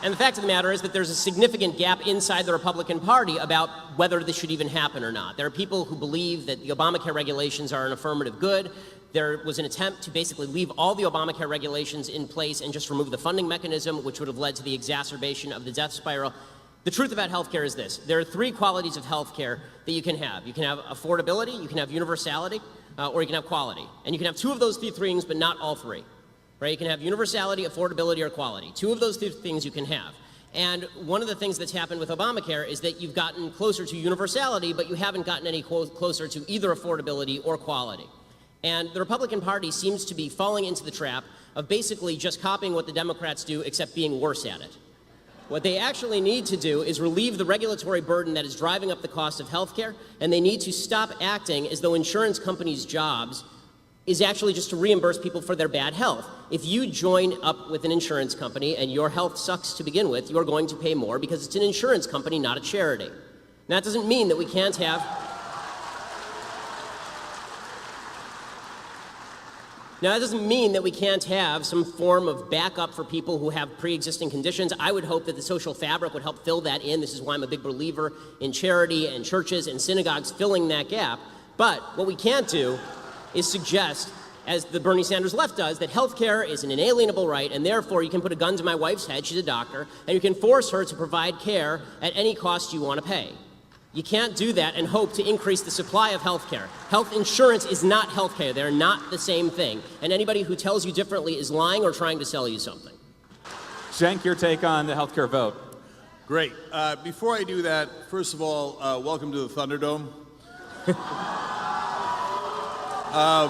And the fact of the matter is that there's a significant gap inside the Republican Party about whether this should even happen or not. There are people who believe that the Obamacare regulations are an affirmative good. There was an attempt to basically leave all the Obamacare regulations in place and just remove the funding mechanism, which would have led to the exacerbation of the death spiral. The truth about healthcare is this. There are three qualities of healthcare that you can have. You can have affordability, you can have universality, or you can have quality. And you can have two of those three things, but not all three. Right? You can have universality, affordability, or quality. Two of those three things you can have. And one of the things that's happened with Obamacare is that you've gotten closer to universality, but you haven't gotten any closer to either affordability or quality. And the Republican Party seems to be falling into the trap of basically just copying what the Democrats do, except being worse at it. What they actually need to do is relieve the regulatory burden that is driving up the cost of health care, and they need to stop acting as though insurance companies' jobs is actually just to reimburse people for their bad health. If you join up with an insurance company and your health sucks to begin with, you're going to pay more because it's an insurance company, not a charity. And that doesn't mean that we can't have some form of backup for people who have pre-existing conditions. I would hope that the social fabric would help fill that in. This is why I'm a big believer in charity and churches and synagogues filling that gap. But what we can't do is suggest, as the Bernie Sanders left does, that health care is an inalienable right, and therefore you can put a gun to my wife's head, she's a doctor, and you can force her to provide care at any cost you want to pay. You can't do that and hope to increase the supply of health care. Health insurance is not health care. They're not the same thing. And anybody who tells you differently is lying or trying to sell you something. Cenk, your take on the health care vote. Great. Before I do that, first of all, welcome to the Thunderdome. All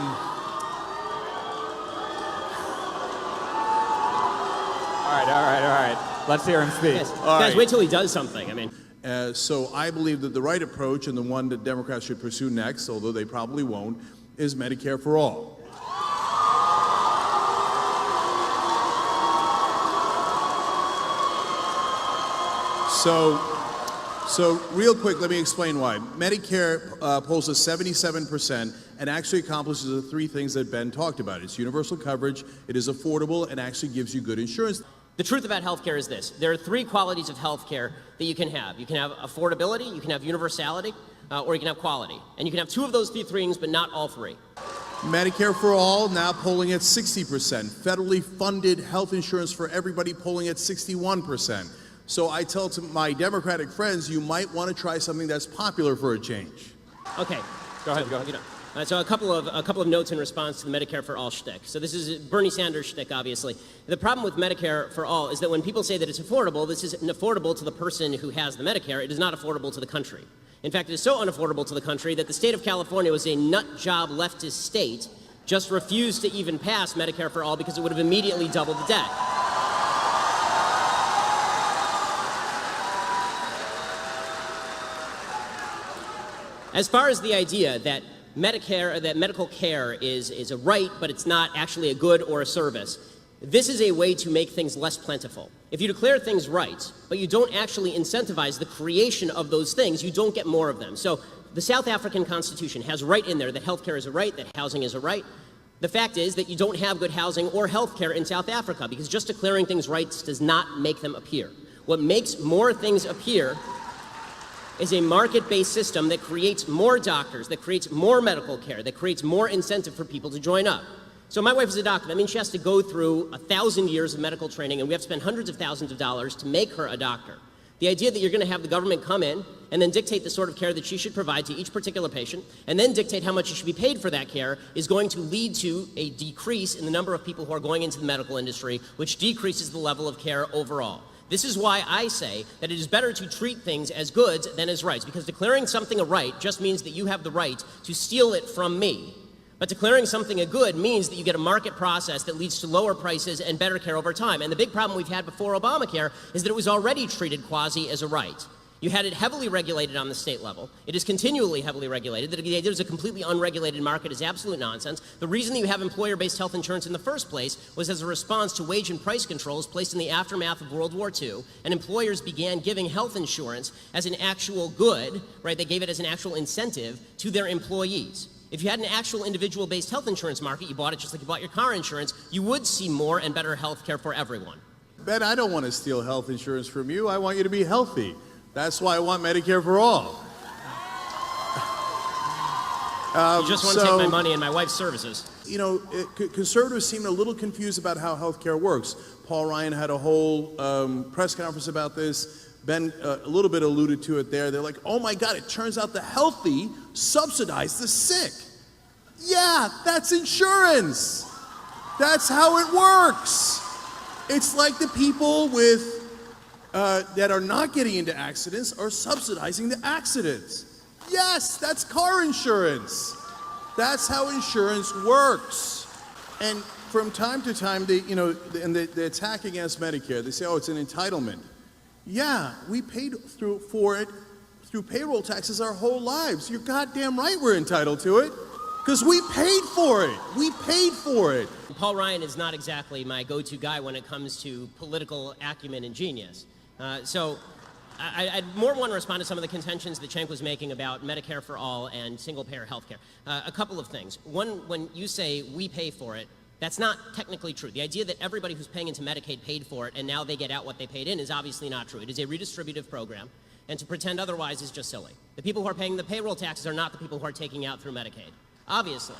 right. Let's hear him speak. Guys, wait till he does something. I mean. So I believe that the right approach, and the one that Democrats should pursue next, although they probably won't, is Medicare for all. So real quick, let me explain why. Medicare polls at 77% and actually accomplishes the three things that Ben talked about. It's universal coverage, it is affordable, and actually gives you good insurance. The truth about healthcare is this. There are three qualities of healthcare that you can have. You can have affordability, you can have universality, or you can have quality. And you can have two of those three things, but not all three. Medicare for all now polling at 60%. Federally funded health insurance for everybody polling at 61%. So I tell to my Democratic friends, you might want to try something that's popular for a change. Okay. Go ahead. So a couple of notes in response to the Medicare for all shtick. So this is Bernie Sanders shtick, obviously. The problem with Medicare for all is that when people say that it's affordable, this isn't affordable to the person who has the Medicare. It is not affordable to the country. In fact, it is so unaffordable to the country that the state of California was a nut job leftist state, just refused to even pass Medicare for all because it would have immediately doubled the debt. As far as the idea that medical care is a right, but it's not actually a good or a service, this is a way to make things less plentiful. If you declare things rights, but you don't actually incentivize the creation of those things, you don't get more of them. So the South African Constitution has right in there that healthcare is a right, that housing is a right. The fact is that you don't have good housing or healthcare in South Africa because just declaring things rights does not make them appear. What makes more things appear is a market-based system that creates more doctors, that creates more medical care, that creates more incentive for people to join up. So my wife is a doctor. That means she has to go through 1,000 years of medical training, and we have to spend hundreds of thousands of dollars to make her a doctor. The idea that you're going to have the government come in and then dictate the sort of care that she should provide to each particular patient, and then dictate how much she should be paid for that care, is going to lead to a decrease in the number of people who are going into the medical industry, which decreases the level of care overall. This is why I say that it is better to treat things as goods than as rights, because declaring something a right just means that you have the right to steal it from me. But declaring something a good means that you get a market process that leads to lower prices and better care over time. And the big problem we've had before Obamacare is that it was already treated quasi as a right. You had it heavily regulated on the state level. It is continually heavily regulated. The idea there's a completely unregulated market is absolute nonsense. The reason that you have employer-based health insurance in the first place was as a response to wage and price controls placed in the aftermath of World War II, and employers began giving health insurance as an actual good, right? They gave it as an actual incentive to their employees. If you had an actual individual-based health insurance market, you bought it just like you bought your car insurance, you would see more and better health care for everyone. Ben, I don't want to steal health insurance from you. I want you to be healthy. That's why I want Medicare for all. You just want to take my money and my wife's services. You know, conservatives seem a little confused about how healthcare works. Paul Ryan had a whole press conference about this. Ben a little bit alluded to it there. They're like, oh my God, it turns out the healthy subsidize the sick. Yeah, that's insurance. That's how it works. It's like the people with that are not getting into accidents are subsidizing the accidents. Yes, that's car insurance. That's how insurance works. And from time to time, the attack against Medicare, they say, oh, it's an entitlement. Yeah, we paid for it through payroll taxes our whole lives. You're goddamn right we're entitled to it, because we paid for it. We paid for it. Paul Ryan is not exactly my go-to guy when it comes to political acumen and genius. So I'd more want to respond to some of the contentions that Cenk was making about Medicare for all and single-payer health care. A couple of things. One, when you say we pay for it, that's not technically true. The idea that everybody who's paying into Medicaid paid for it and now they get out what they paid in is obviously not true. It is a redistributive program, and to pretend otherwise is just silly. The people who are paying the payroll taxes are not the people who are taking out through Medicaid, obviously.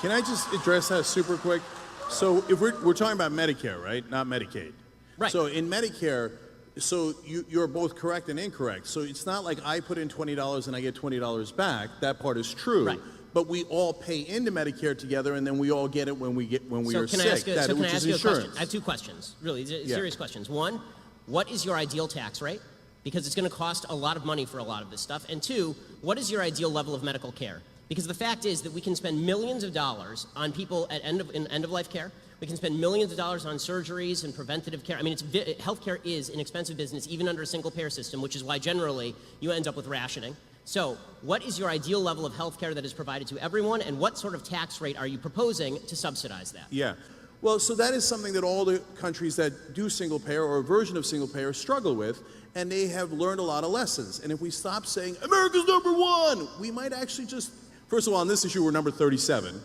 Can I just address that super quick? So if we're talking about Medicare, right? Not Medicaid. Right. So in Medicare, so you're both correct and incorrect. So it's not like I put in $20 and I get $20 back. That part is true. Right. But we all pay into Medicare together, and then we all get it when we are sick. Can I ask you a question? I have two questions, really serious questions. One, what is your ideal tax rate? Because it's going to cost a lot of money for a lot of this stuff. And two, what is your ideal level of medical care? Because the fact is that we can spend millions of dollars on people at end-of-life care. We can spend millions of dollars on surgeries and preventative care. I mean, healthcare is an expensive business, even under a single-payer system, which is why generally you end up with rationing. So what is your ideal level of health care that is provided to everyone, and what sort of tax rate are you proposing to subsidize that? Yeah. Well, so that is something that all the countries that do single payer or a version of single payer struggle with, and they have learned a lot of lessons. And if we stop saying, America's #1, we might actually just, first of all, on this issue, we're number 37.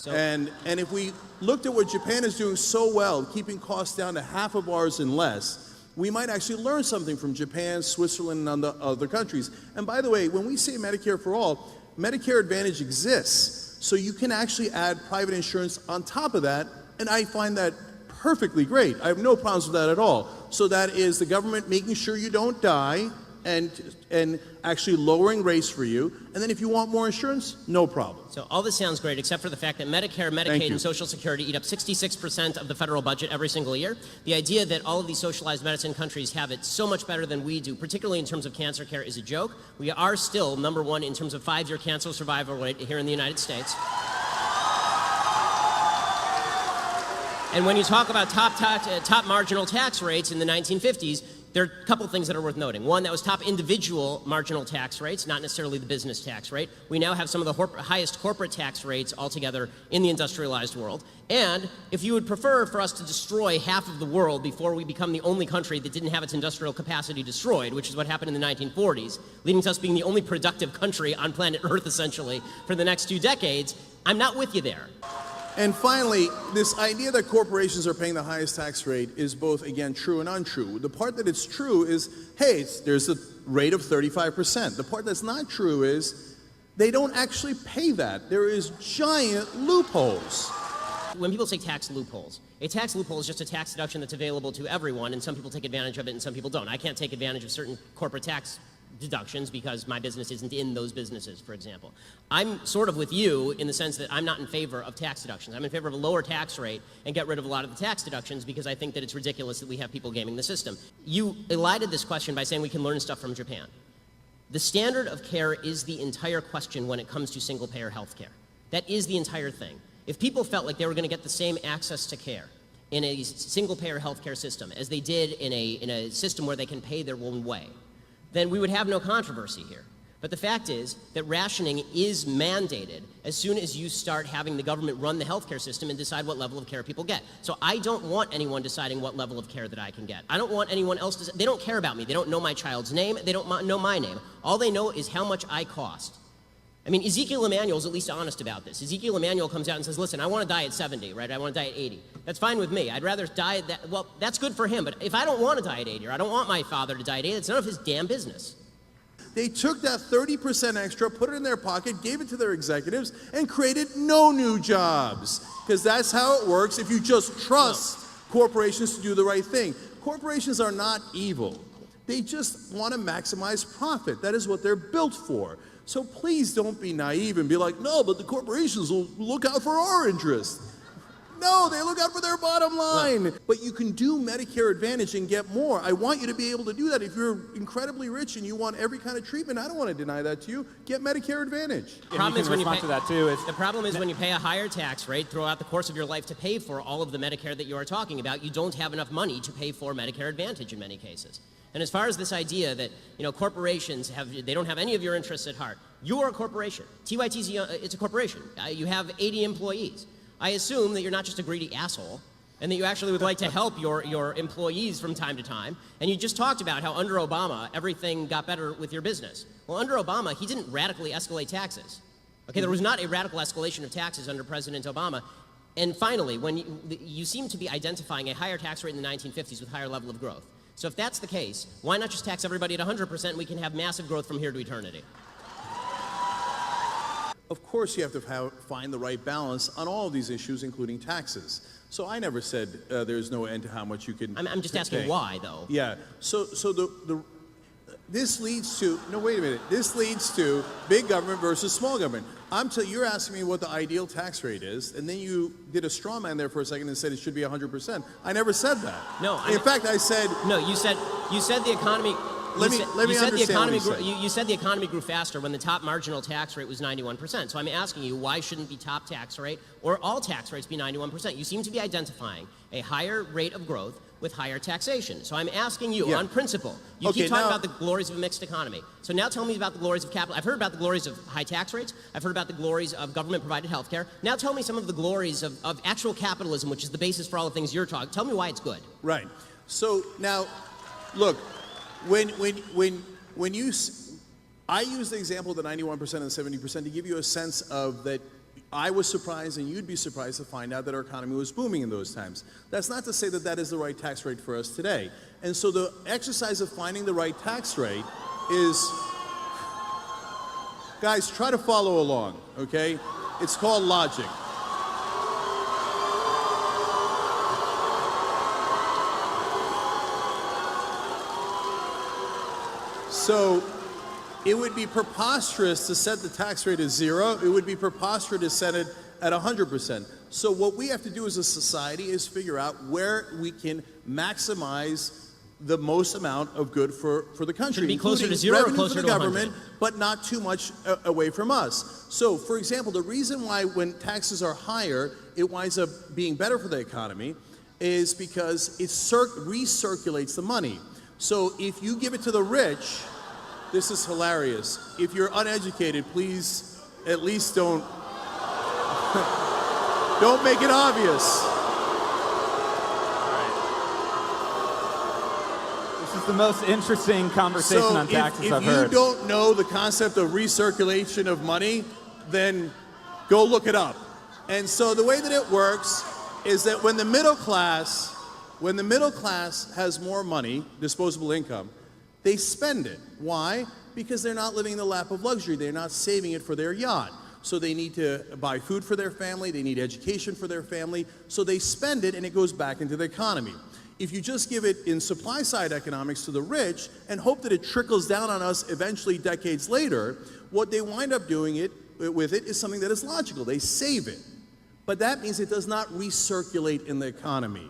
And if we looked at what Japan is doing so well, keeping costs down to half of ours and less, we might actually learn something from Japan, Switzerland, and other countries. And by the way, when we say Medicare for all, Medicare Advantage exists. So you can actually add private insurance on top of that, and I find that perfectly great. I have no problems with that at all. So that is the government making sure you don't die and actually lowering rates for you. And then if you want more insurance, no problem. So all this sounds great, except for the fact that Medicare, Medicaid, and Social Security eat up 66% of the federal budget every single year. The idea that all of these socialized medicine countries have it so much better than we do, particularly in terms of cancer care, is a joke. We are still #1 in terms of 5-year cancer survival rate here in the United States. And when you talk about top marginal tax rates in the 1950s, there are a couple of things that are worth noting. One, that was top individual marginal tax rates, not necessarily the business tax rate. We now have some of the highest corporate tax rates altogether in the industrialized world. And if you would prefer for us to destroy half of the world before we become the only country that didn't have its industrial capacity destroyed, which is what happened in the 1940s, leading to us being the only productive country on planet Earth, essentially, for the next 2 decades, I'm not with you there. And finally, this idea that corporations are paying the highest tax rate is both, again, true and untrue. The part that it's true is, hey, there's a rate of 35%. The part that's not true is they don't actually pay that. There is giant loopholes. When people say tax loopholes, a tax loophole is just a tax deduction that's available to everyone, and some people take advantage of it and some people don't. I can't take advantage of certain corporate tax deductions because my business isn't in those businesses, for example. I'm sort of with you in the sense that I'm not in favor of tax deductions. I'm in favor of a lower tax rate and get rid of a lot of the tax deductions because I think that it's ridiculous that we have people gaming the system. You elided this question by saying we can learn stuff from Japan. The standard of care is the entire question when it comes to single-payer health care. That is the entire thing. If people felt like they were going to get the same access to care in a single-payer health care system as they did in a system where they can pay their own way, then we would have no controversy here. But the fact is that rationing is mandated as soon as you start having the government run the healthcare system and decide what level of care people get. So I don't want anyone deciding what level of care that I can get. I don't want anyone else to, they don't care about me. They don't know my child's name. They don't know my name. All they know is how much I cost. I mean, Ezekiel Emanuel is at least honest about this. Ezekiel Emanuel comes out and says, listen, I want to die at 70, right? I want to die at 80. That's fine with me. I'd rather die at that. Well, that's good for him. But if I don't want to die at 80, or I don't want my father to die at 80, it's none of his damn business. They took that 30% extra, put it in their pocket, gave it to their executives, and created no new jobs. Because that's how it works if you just trust corporations to do the right thing. Corporations are not evil. They just want to maximize profit. That is what they're built for. So please don't be naive and be like, no, but the corporations will look out for our interests. No, they look out for their bottom line. But you can do Medicare Advantage and get more. I want you to be able to do that. If you're incredibly rich and you want every kind of treatment, I don't want to deny that to you. Get Medicare Advantage. The problem is when you pay, to that too is the problem is when you pay a higher tax rate throughout the course of your life to pay for all of the Medicare that you are talking about, you don't have enough money to pay for Medicare Advantage in many cases. And as far as this idea that corporations they don't have any of your interests at heart, you are a corporation. TYT's it's a corporation. You have 80 employees. I assume that you're not just a greedy asshole, and that you actually would like to help your employees from time to time. And you just talked about how under Obama, everything got better with your business. Well, under Obama, he didn't radically escalate taxes. Okay, there was not a radical escalation of taxes under President Obama. And finally, when you seem to be identifying a higher tax rate in the 1950s with higher level of growth. So if that's the case, why not just tax everybody at 100% and we can have massive growth from here to eternity? Of course, you have to find the right balance on all of these issues, including taxes. So I never said there's no end to how much you can. I'm just asking pay. why, though. Yeah. So this leads to wait a minute. This leads to big government versus small government. You're asking me what the ideal tax rate is, and then you did a straw man there for a second and said it should be 100%. I never said that. No. In fact, I said no. You said the economy. Let me understand what you said the economy grew faster when the top marginal tax rate was 91%. So I'm asking you, why shouldn't the top tax rate or all tax rates be 91%? You seem to be identifying a higher rate of growth with higher taxation. So I'm asking you, on principle, you keep talking about the glories of a mixed economy. So now tell me about the glories of capital. I've heard about the glories of high tax rates. I've heard about the glories of government-provided health care. Now tell me some of the glories of actual capitalism, which is the basis for all the things you're talking. Tell me why it's good. Right. So now, look, when I use the example of the 91% and the 70% to give you a sense of that I was surprised and you'd be surprised to find out that our economy was booming in those times. That's not to say that that is the right tax rate for us today. And so the exercise of finding the right tax rate is, guys, try to follow along, okay? It's called logic. So it would be preposterous to set the tax rate at 0. It would be preposterous to set it at 100%. So what we have to do as a society is figure out where we can maximize the most amount of good for the country. Should it be closer to 0 or closer for the to government, 100? but not too much away from us. So, for example, the reason why when taxes are higher, it winds up being better for the economy is because it recirculates the money. So if you give it to the rich, this is hilarious. If you're uneducated, please at least don't make it obvious. This is the most interesting conversation on taxes I've heard. If you don't know the concept of recirculation of money, then go look it up. And so the way that it works is that when the middle class has more money, disposable income, they spend it. Why? Because they're not living in the lap of luxury. They're not saving it for their yacht. So they need to buy food for their family. They need education for their family. So they spend it, and it goes back into the economy. If you just give it in supply-side economics to the rich and hope that it trickles down on us eventually decades later, what they wind up doing with it is something that is logical. They save it. But that means it does not recirculate in the economy.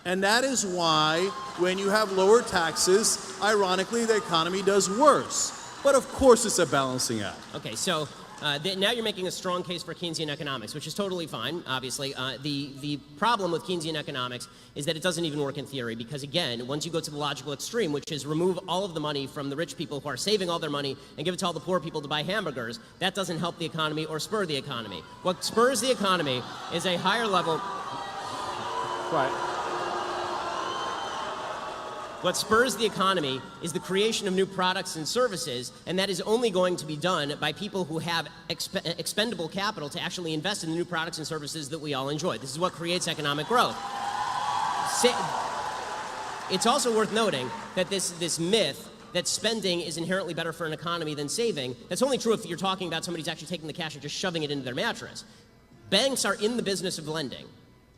And that is why when you have lower taxes, ironically, the economy does worse. But of course it's a balancing act. Okay, so now you're making a strong case for Keynesian economics, which is totally fine, obviously. The problem with Keynesian economics is that it doesn't even work in theory because, again, once you go to the logical extreme, which is remove all of the money from the rich people who are saving all their money and give it to all the poor people to buy hamburgers, that doesn't help the economy or spur the economy. What spurs the economy is a higher level... Right. What spurs the economy is the creation of new products and services, and that is only going to be done by people who have expendable capital to actually invest in the new products and services that we all enjoy. This is what creates economic growth. It's also worth noting that this myth that spending is inherently better for an economy than saving, that's only true if you're talking about somebody who's actually taking the cash and just shoving it into their mattress. Banks are in the business of lending.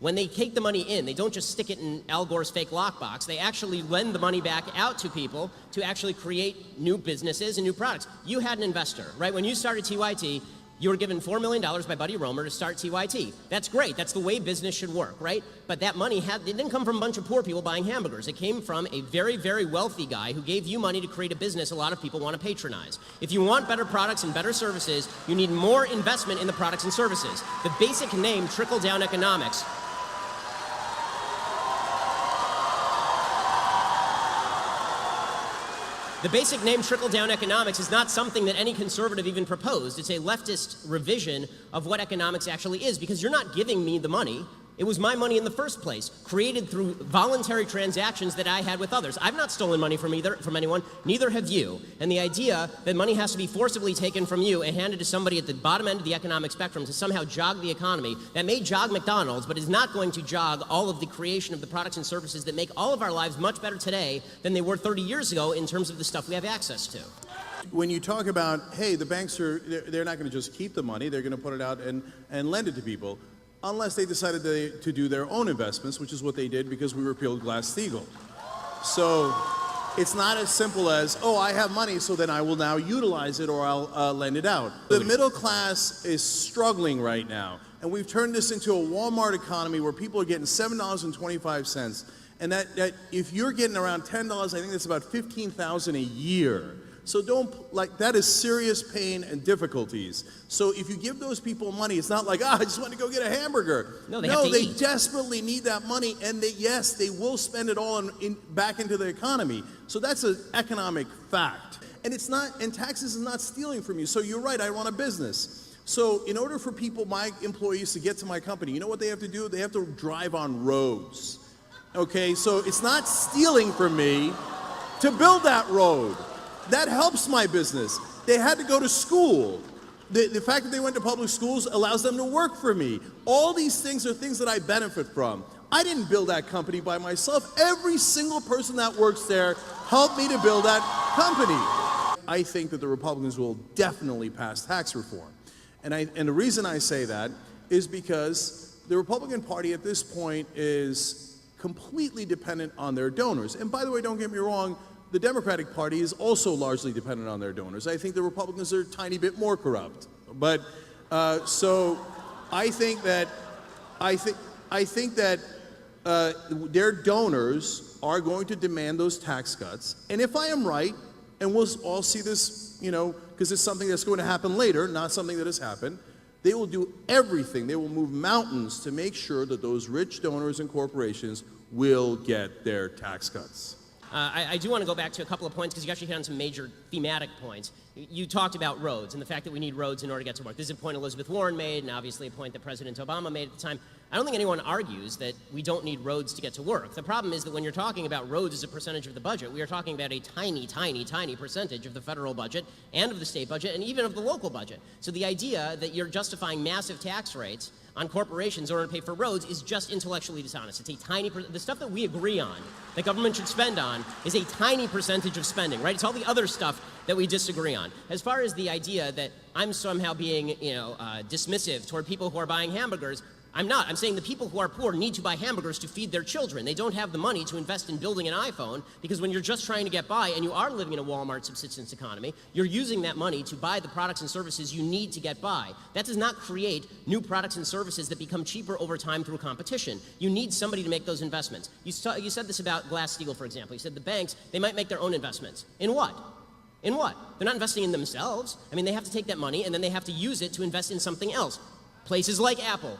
When they take the money in, they don't just stick it in Al Gore's fake lockbox. They actually lend the money back out to people to actually create new businesses and new products. You had an investor, right? When you started TYT, you were given $4 million by Buddy Roemer to start TYT. That's great. That's the way business should work, right? But that money it didn't come from a bunch of poor people buying hamburgers. It came from a very, very wealthy guy who gave you money to create a business a lot of people want to patronize. If you want better products and better services, you need more investment in the products and services. The basic name, trickle-down economics. The basic name trickle-down economics is not something that any conservative even proposed. It's a leftist revision of what economics actually is, because you're not giving me the money. It was my money in the first place, created through voluntary transactions that I had with others. I've not stolen money from anyone, neither have you. And the idea that money has to be forcibly taken from you and handed to somebody at the bottom end of the economic spectrum to somehow jog the economy, that may jog McDonald's, but is not going to jog all of the creation of the products and services that make all of our lives much better today than they were 30 years ago in terms of the stuff we have access to. When you talk about, hey, the banks they're not going to just keep the money, they're going to put it out and lend it to people, unless they decided to do their own investments, which is what they did because we repealed Glass-Steagall. So it's not as simple as, oh, I have money, so then I will now utilize it or I'll lend it out. The middle class is struggling right now, and we've turned this into a Walmart economy where people are getting $7.25, and that if you're getting around $10, I think that's about $15,000 a year. So that is serious pain and difficulties. So if you give those people money, it's not like, I just want to go get a hamburger. No, they desperately need that money, and they will spend it all back into the economy. So that's an economic fact. And taxes is not stealing from you. So you're right, I run a business. So in order for my employees to get to my company, you know what they have to do? They have to drive on roads. Okay, so it's not stealing from me to build that road. That helps my business. They had to go to school. The fact that they went to public schools allows them to work for me. All these things are things that I benefit from. I didn't build that company by myself. Every single person that works there helped me to build that company. I think that the Republicans will definitely pass tax reform. And the reason I say that is because the Republican Party at this point is completely dependent on their donors. And by the way, don't get me wrong, the Democratic Party is also largely dependent on their donors. I think the Republicans are a tiny bit more corrupt. But so I think that their donors are going to demand those tax cuts. And if I am right, and we'll all see this, because it's something that's going to happen later, not something that has happened, they will do everything. They will move mountains to make sure that those rich donors and corporations will get their tax cuts. I do want to go back to a couple of points because you actually hit on some major thematic points. You talked about roads and the fact that we need roads in order to get to work. This is a point Elizabeth Warren made and obviously a point that President Obama made at the time. I don't think anyone argues that we don't need roads to get to work. The problem is that when you're talking about roads as a percentage of the budget, we are talking about a tiny, tiny, tiny percentage of the federal budget and of the state budget and even of the local budget. So the idea that you're justifying massive tax rates on corporations in order to pay for roads is just intellectually dishonest. It's a tiny the stuff that we agree on, that government should spend on, is a tiny percentage of spending, right? It's all the other stuff that we disagree on. As far as the idea that I'm somehow being, dismissive toward people who are buying hamburgers, I'm not. I'm saying the people who are poor need to buy hamburgers to feed their children. They don't have the money to invest in building an iPhone because when you're just trying to get by and you are living in a Walmart subsistence economy, you're using that money to buy the products and services you need to get by. That does not create new products and services that become cheaper over time through competition. You need somebody to make those investments. You said this about Glass-Steagall, for example. You said the banks, they might make their own investments. In what? In what? They're not investing in themselves. I mean, they have to take that money and then they have to use it to invest in something else. Places like Apple,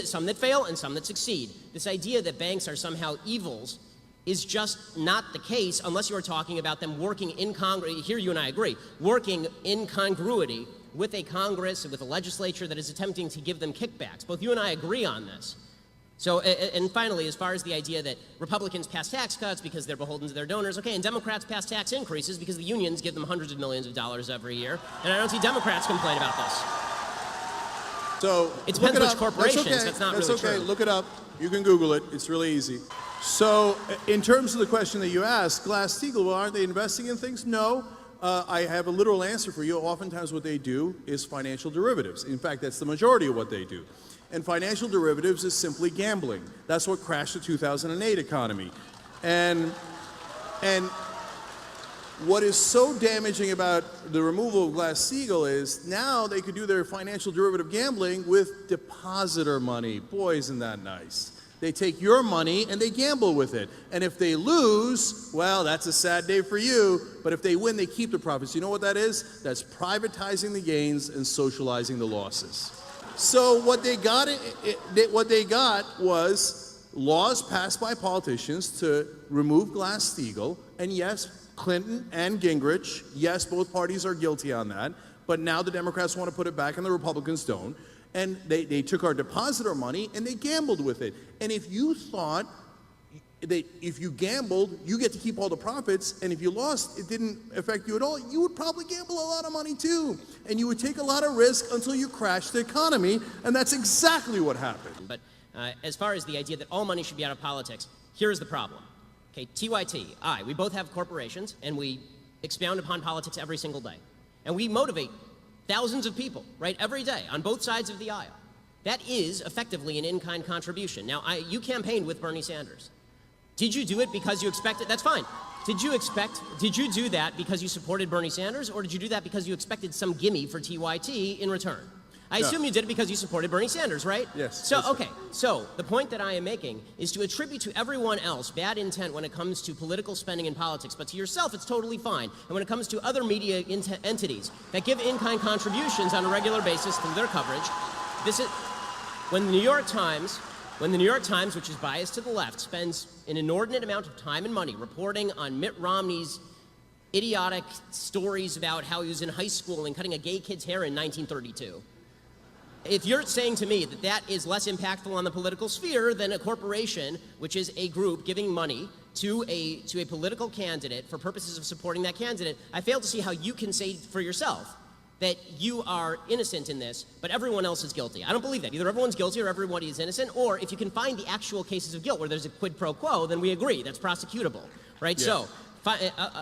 some that fail and some that succeed. This idea that banks are somehow evils is just not the case unless you are talking about them working in Congress. Here you and I agree, working in congruity with a Congress and with a legislature that is attempting to give them kickbacks. Both you and I agree on this. So, and finally, as far as the idea that Republicans pass tax cuts because they're beholden to their donors, okay, and Democrats pass tax increases because the unions give them hundreds of millions of dollars every year, and I don't see Democrats complain about this. So it depends which corporations. That's not really true. Look it up. You can Google it. It's really easy. So, in terms of the question that you asked, Glass-Steagall, well, aren't they investing in things? No. I have a literal answer for you. Oftentimes what they do is financial derivatives. In fact, that's the majority of what they do. And financial derivatives is simply gambling. That's what crashed the 2008 economy. And what is so damaging about the removal of Glass-Steagall is now they could do their financial derivative gambling with depositor money. Boy, isn't that nice. They take your money and they gamble with it. And if they lose, well, that's a sad day for you. But if they win, they keep the profits. You know what that is? That's privatizing the gains and socializing the losses. So what they got was laws passed by politicians to remove Glass-Steagall. And yes, Clinton and Gingrich, yes, both parties are guilty on that. But now the Democrats want to put it back and the Republicans don't. And they took our depositor money and they gambled with it. And if you thought that if you gambled, you get to keep all the profits, and if you lost, it didn't affect you at all, you would probably gamble a lot of money too. And you would take a lot of risk until you crashed the economy, and that's exactly what happened. But as far as the idea that all money should be out of politics, here's the problem. Okay, TYT, we both have corporations, and we expound upon politics every single day. And we motivate thousands of people, right, every day on both sides of the aisle. That is effectively an in-kind contribution. Now, you campaigned with Bernie Sanders. Did you do it because you expected? That's fine. Did you do that because you supported Bernie Sanders, or did you do that because you expected some gimme for TYT in return? I assume you did it because you supported Bernie Sanders, right? Yes. So, okay. So, the point that I am making is to attribute to everyone else bad intent when it comes to political spending in politics, but to yourself, it's totally fine. And when it comes to other media entities that give in-kind contributions on a regular basis through their coverage, this is when the New York Times, which is biased to the left, spends an inordinate amount of time and money reporting on Mitt Romney's idiotic stories about how he was in high school and cutting a gay kid's hair in 1932. If you're saying to me that that is less impactful on the political sphere than a corporation, which is a group giving money to a political candidate for purposes of supporting that candidate, I fail to see how you can say for yourself that you are innocent in this, but everyone else is guilty. I don't believe that. Either everyone's guilty or everybody is innocent, or if you can find the actual cases of guilt where there's a quid pro quo, then we agree. That's prosecutable, right? Yes. So,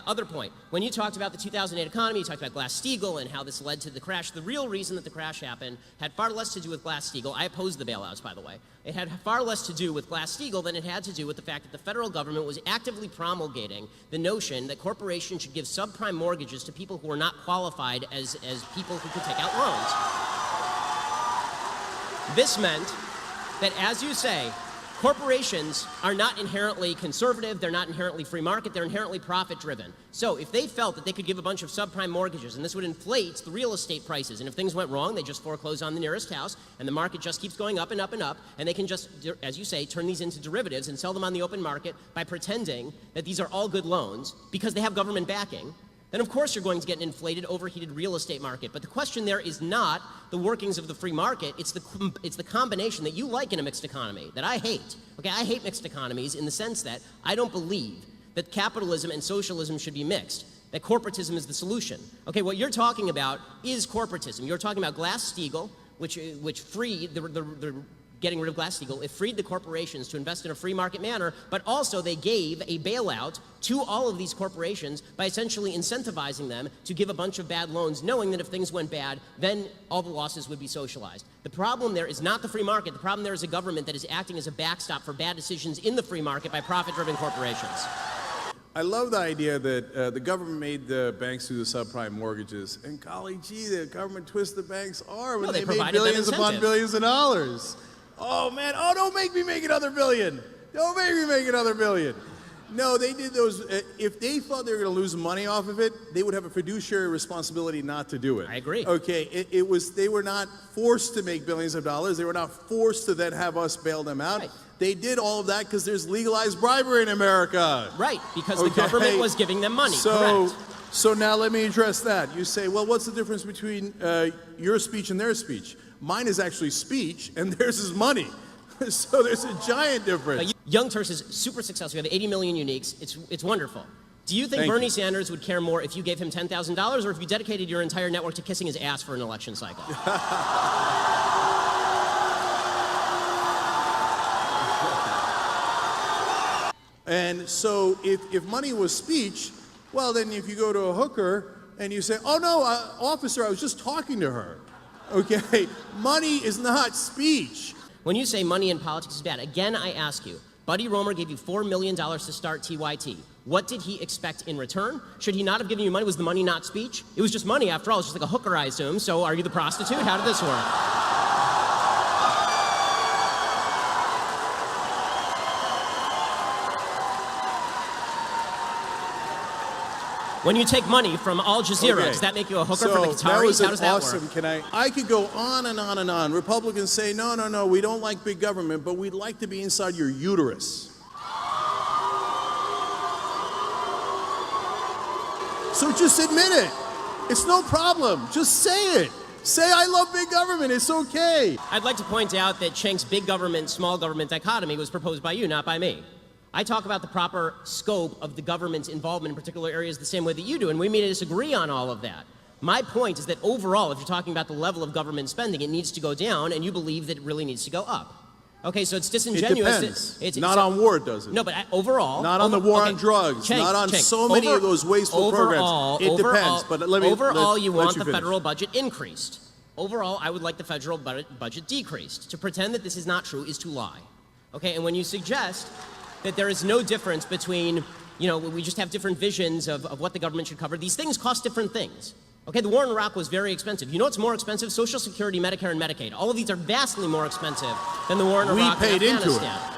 other point. When you talked about the 2008 economy, you talked about Glass-Steagall and how this led to the crash. The real reason that the crash happened had far less to do with Glass-Steagall. I opposed the bailouts, by the way. It had far less to do with Glass-Steagall than it had to do with the fact that the federal government was actively promulgating the notion that corporations should give subprime mortgages to people who are not qualified as people who could take out loans. This meant that, as you say, corporations are not inherently conservative, they're not inherently free market, they're inherently profit-driven. So if they felt that they could give a bunch of subprime mortgages and this would inflate the real estate prices, and if things went wrong, they just foreclose on the nearest house, and the market just keeps going up and up and up, and they can just, as you say, turn these into derivatives and sell them on the open market by pretending that these are all good loans because they have government backing, then of course you're going to get an inflated, overheated real estate market. But the question there is not the workings of the free market, it's the combination that you like in a mixed economy, that I hate. Okay, I hate mixed economies in the sense that I don't believe that capitalism and socialism should be mixed, that corporatism is the solution. Okay, what you're talking about is corporatism. You're talking about Glass-Steagall, which freed the getting rid of Glass-Steagall, it freed the corporations to invest in a free market manner, but also they gave a bailout to all of these corporations by essentially incentivizing them to give a bunch of bad loans, knowing that if things went bad, then all the losses would be socialized. The problem there is not the free market. The problem there is a government that is acting as a backstop for bad decisions in the free market by profit-driven corporations. I love the idea that the government made the banks do the subprime mortgages, and golly gee, the government twists the banks' arm when they made billions upon billions of dollars. Oh, man. Oh, don't make me make another billion. Don't make me make another billion. No, they did those. If they thought they were going to lose money off of it, they would have a fiduciary responsibility not to do it. I agree. Okay, they were not forced to make billions of dollars. They were not forced to then have us bail them out. Right. They did all of that because there's legalized bribery in America. Right, because the government was giving them money. Correct. So now let me address that. You say, well, what's the difference between your speech and their speech? Mine is actually speech, and theirs is money. So there's a giant difference. Young Turks is super successful. We have 80 million uniques. It's wonderful. Do you think Bernie Sanders would care more if you gave him $10,000 or if you dedicated your entire network to kissing his ass for an election cycle? And so if money was speech, well, then if you go to a hooker and you say, oh, no, officer, I was just talking to her. Okay? Money is not speech. When you say money in politics is bad, again, I ask you, Buddy Roemer gave you $4 million to start TYT. What did he expect in return? Should he not have given you money? Was the money not speech? It was just money, after all. It's just like a hooker, I assume. So are you the prostitute? How did this work? When you take money from Al Jazeera, does that make you a hooker for the Qataris? How does that work? I could go on and on and on. Republicans say, no, no, no, we don't like big government, but we'd like to be inside your uterus. So just admit it. It's no problem. Just say it. Say, I love big government. It's okay. I'd like to point out that Cenk's big government, small government dichotomy was proposed by you, not by me. I talk about the proper scope of the government's involvement in particular areas the same way that you do, and we may disagree on all of that. My point is that overall, if you're talking about the level of government spending, it needs to go down, and you believe that it really needs to go up. Okay, so it's disingenuous. It depends. It's not on war, does it? No, but overall. Not on the war on drugs. Not on so many of those wasteful programs. It depends. But let me. Overall, you want the federal budget increased. Overall, I would like the federal budget decreased. To pretend that this is not true is to lie. Okay, and when you suggest that there is no difference between, we just have different visions of what the government should cover. These things cost different things. Okay, the war in Iraq was very expensive. You know what's more expensive? Social Security, Medicare, and Medicaid. All of these are vastly more expensive than the war in Iraq and Afghanistan.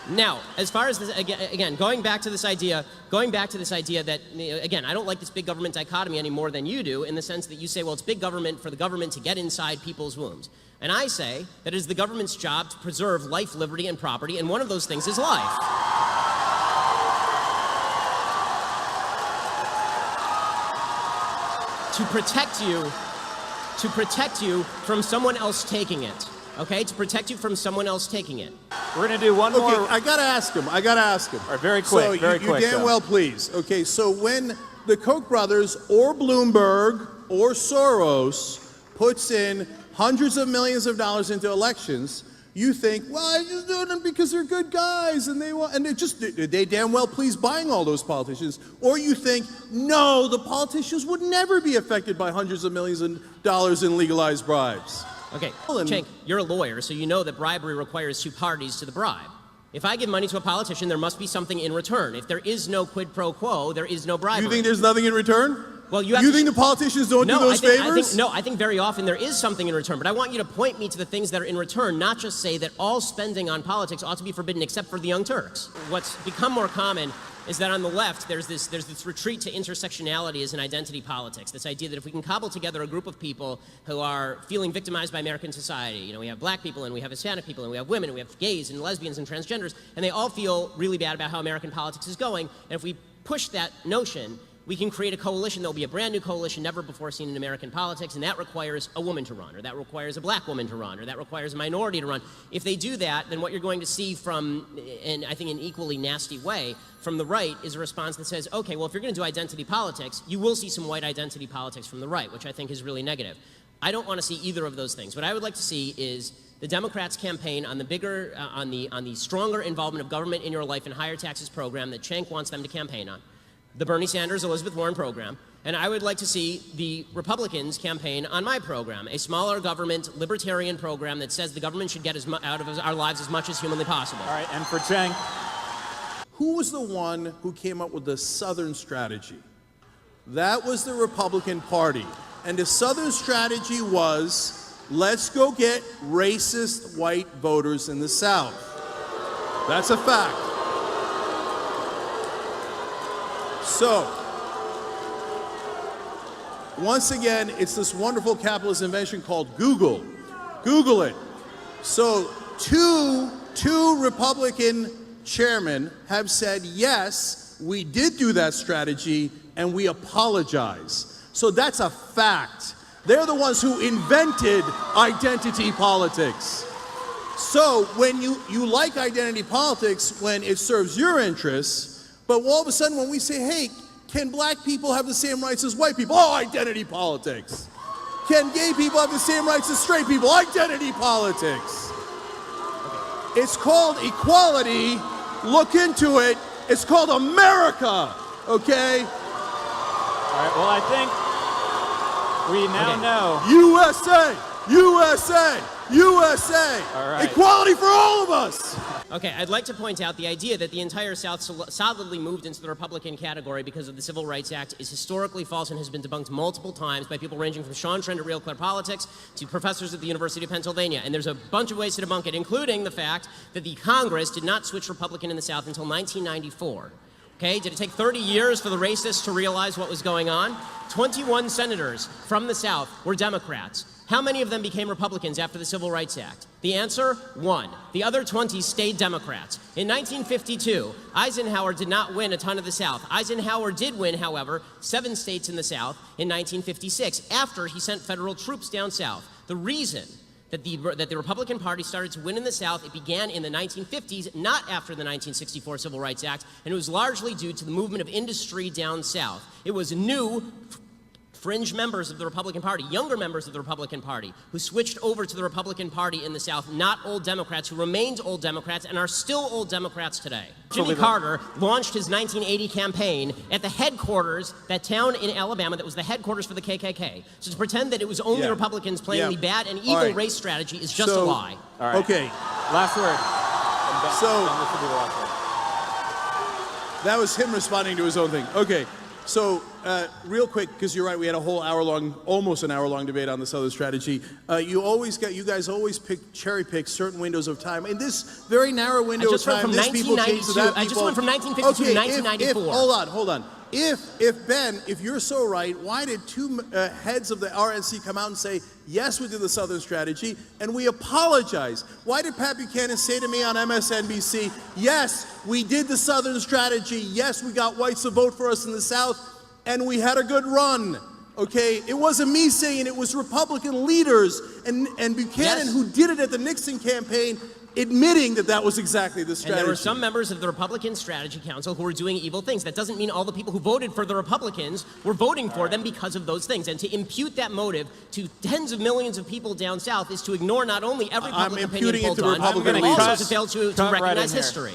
Now, as far as this, again, going back to this idea that, again, I don't like this big government dichotomy any more than you do, in the sense that you say, well, it's big government for the government to get inside people's wombs. And I say that it is the government's job to preserve life, liberty, and property, and one of those things is life. To protect you from someone else taking it. Okay, to protect you from someone else taking it. We're going to do one more. Okay, I got to ask him. All right, very quick, so very quick. You damn well, please. Okay, so when the Koch brothers or Bloomberg or Soros puts in hundreds of millions of dollars into elections, you think, well, I just do them because they're good guys and they damn well please buying all those politicians. Or you think, no, the politicians would never be affected by hundreds of millions of dollars in legalized bribes. Okay, Cenk, you're a lawyer, so you know that bribery requires two parties to the bribe. If I give money to a politician, there must be something in return. If there is no quid pro quo, there is no bribery. You think there's nothing in return? Well, you think the politicians don't do those favors? I think very often there is something in return, but I want you to point me to the things that are in return, not just say that all spending on politics ought to be forbidden except for the Young Turks. What's become more common is that on the left, there's this retreat to intersectionality as an identity politics, this idea that if we can cobble together a group of people who are feeling victimized by American society, we have black people and we have Hispanic people and we have women and we have gays and lesbians and transgenders, and they all feel really bad about how American politics is going, and if we push that notion, we can create a coalition. There'll be a brand new coalition never before seen in American politics, and that requires a woman to run, or that requires a black woman to run, or that requires a minority to run. If they do that, then what you're going to see from, and I think in an equally nasty way, from the right is a response that says, okay, well, if you're going to do identity politics, you will see some white identity politics from the right, which I think is really negative. I don't want to see either of those things. What I would like to see is the Democrats campaign on the bigger, on the stronger involvement of government in your life and higher taxes program that Cenk wants them to campaign on. The Bernie Sanders, Elizabeth Warren program, and I would like to see the Republicans campaign on my program, a smaller government, libertarian program that says the government should get out of our lives as much as humanly possible. All right, and for Cenk. Who was the one who came up with the Southern strategy? That was the Republican Party. And the Southern strategy was, let's go get racist white voters in the South. That's a fact. So, once again, it's this wonderful capitalist invention called Google. Google it. So, two Republican chairmen have said, yes, we did do that strategy, and we apologize. So that's a fact. They're the ones who invented identity politics. So when you like identity politics when it serves your interests, but all of a sudden when we say, hey, can black people have the same rights as white people? Oh, identity politics. Can gay people have the same rights as straight people? Identity politics. It's called equality. Look into it. It's called America, okay? All right, well, I think we now know. USA! USA! USA! All right. Equality for all of us! Okay, I'd like to point out the idea that the entire South solidly moved into the Republican category because of the Civil Rights Act is historically false and has been debunked multiple times by people ranging from Sean Trent at Real Clear Politics to professors at the University of Pennsylvania. And there's a bunch of ways to debunk it, including the fact that the Congress did not switch Republican in the South until 1994. Okay, did it take 30 years for the racists to realize what was going on? 21 senators from the South were Democrats. How many of them became Republicans after the Civil Rights Act? The answer, 1. The other 20 stayed Democrats. In 1952, Eisenhower did not win a ton of the South. Eisenhower did win, however, 7 states in the South in 1956, after he sent federal troops down south. The reason that the Republican Party started to win in the South, it began in the 1950s, not after the 1964 Civil Rights Act, and it was largely due to the movement of industry down south. It was new fringe members of the Republican Party, younger members of the Republican Party, who switched over to the Republican Party in the South, not old Democrats, who remained old Democrats and are still old Democrats today. Jimmy Carter launched his 1980 campaign at the headquarters, that town in Alabama that was the headquarters for the KKK. So to pretend that it was only Republicans playing the bad and evil race strategy is just a lie. All right. Okay. Last word. So that was him responding to his own thing. Okay. So, real quick, because you're right, we had a whole hour-long, almost an hour-long debate on the Southern strategy. You guys always cherry-pick certain windows of time. In this very narrow window of time, this people change to that people. I just went from 1952 to 1994. Hold on. If you're so right, why did two heads of the RNC come out and say, yes, we did the Southern strategy, and we apologize? Why did Pat Buchanan say to me on MSNBC, yes, we did the Southern strategy, yes, we got whites to vote for us in the South, and we had a good run? Okay, it wasn't me saying it was Republican leaders and Buchanan who did it at the Nixon campaign, admitting that that was exactly the strategy. And there were some members of the Republican Strategy Council who were doing evil things. That doesn't mean all the people who voted for the Republicans were voting for them because of those things. And to impute that motive to tens of millions of people down south is to ignore not only every public opinion poll done, but also to fail to recognize history.